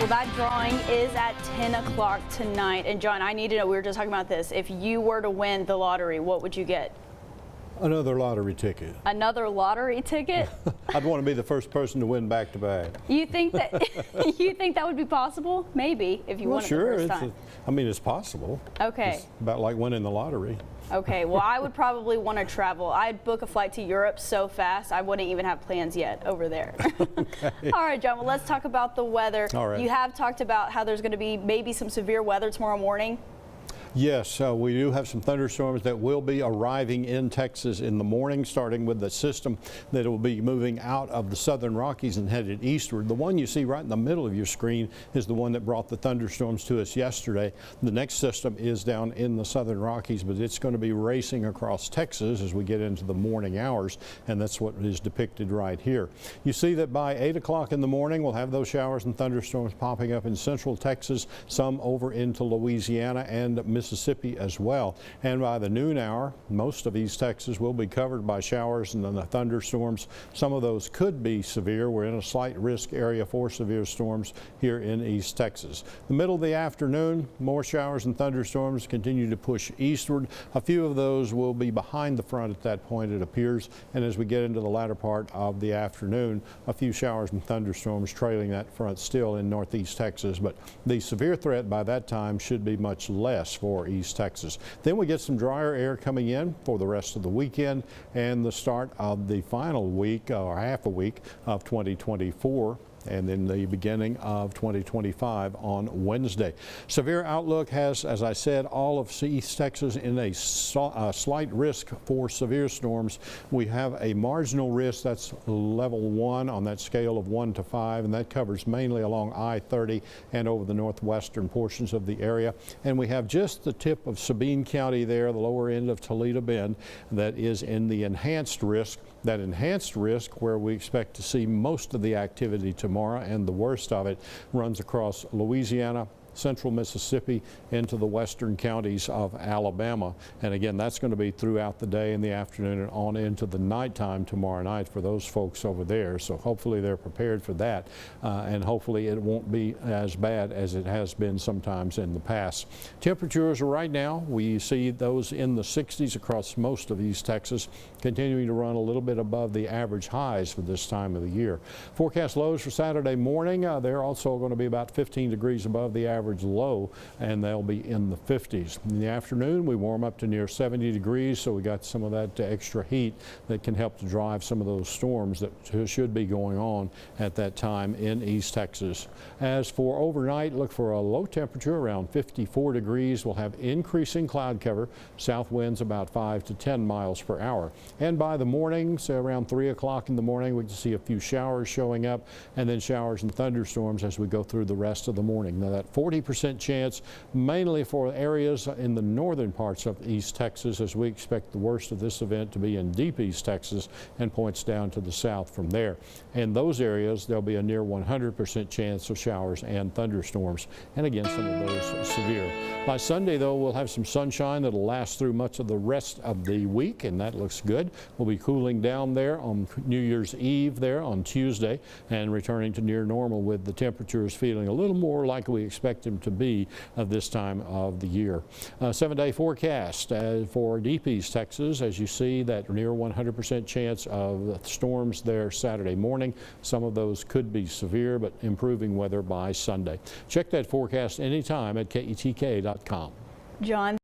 Well, that drawing is at 10 o'clock tonight. And John, I need to know, we were just talking about this. If you were to win the lottery, what would you get? Another lottery ticket. Another lottery ticket? I'd want to be the first person to win back-to-back. You think that you think that would be possible? Maybe, if you won it the first time. I mean, it's possible. Okay. It's about like winning the lottery. Okay, well, I would probably want to travel. I'd book a flight to Europe so fast, I wouldn't even have plans yet over there. Okay. All right, John, well, let's talk about the weather. All right. You have talked about how there's going to be maybe some severe weather tomorrow morning. Yes, we do have some thunderstorms that will be arriving in Texas in the morning, starting with the system that will be moving out of the southern Rockies and headed eastward. The one you see right in the middle of your screen is the one that brought the thunderstorms to us yesterday. The next system is down in the southern Rockies, but it's going to be racing across Texas as we get into the morning hours, and that's what is depicted right here. You see that by 8 o'clock in the morning, we'll have those showers and thunderstorms popping up in central Texas, some over into Louisiana and Mississippi as well. And by the noon hour, most of East Texas will be covered by showers and then the thunderstorms. Some of those could be severe. We're in a slight risk area for severe storms here in East Texas. The middle of the afternoon, more showers and thunderstorms continue to push eastward. A few of those will be behind the front at that point, it appears. And as we get into the latter part of the afternoon, a few showers and thunderstorms trailing that front still in northeast Texas. But the severe threat by that time should be much less for East Texas. Then we get some drier air coming in for the rest of the weekend and the start of the final week or half a week of 2024. And then the beginning of 2025 on Wednesday. Severe outlook has, as I said, all of East Texas in a slight risk for severe storms. We have a marginal risk, that's level 1 on that scale of 1 to 5, and that covers mainly along I-30 and over the northwestern portions of the area. And we have just the tip of Sabine County there, the lower end of Toledo Bend, that is in the enhanced risk. That enhanced risk, where we expect to see most of the activity tomorrow and the worst of it, runs across Louisiana, central Mississippi, into the western counties of Alabama. And again, that's going to be throughout the day and the afternoon and on into the nighttime tomorrow night for those folks over there. So hopefully they're prepared for that, and hopefully it won't be as bad as it has been sometimes in the past. Temperatures right now, we see those in the 60s across most of East Texas, continuing to run a little bit above the average highs for this time of the year. Forecast lows for Saturday morning, they're also going to be about 15 degrees above the average low, and they'll be in the 50s. In the afternoon, we warm up to near 70 degrees, so we got some of that extra heat that can help to drive some of those storms that should be going on at that time in East Texas. As for overnight, look for a low temperature around 54 degrees. We'll have increasing cloud cover, south winds about 5 to 10 miles per hour. And by the morning, so around 3 o'clock in the morning, we can see a few showers showing up, and then showers and thunderstorms as we go through the rest of the morning. Now, that 40% chance mainly for areas in the northern parts of East Texas, as we expect the worst of this event to be in deep East Texas and points down to the south from there. In those areas, there'll be a near 100% chance of showers and thunderstorms, and again, some of those severe. By Sunday, though, we'll have some sunshine that'll last through much of the rest of the week, and that looks good. We'll be cooling down there on New Year's Eve there on Tuesday and returning to near normal, with the temperatures feeling a little more like we expect them to be this time of the year. 7-day forecast for deep East Texas, as you see that near 100% chance of storms there Saturday morning. Some of those could be severe, but improving weather by Sunday. Check that forecast anytime at KETK.com. John.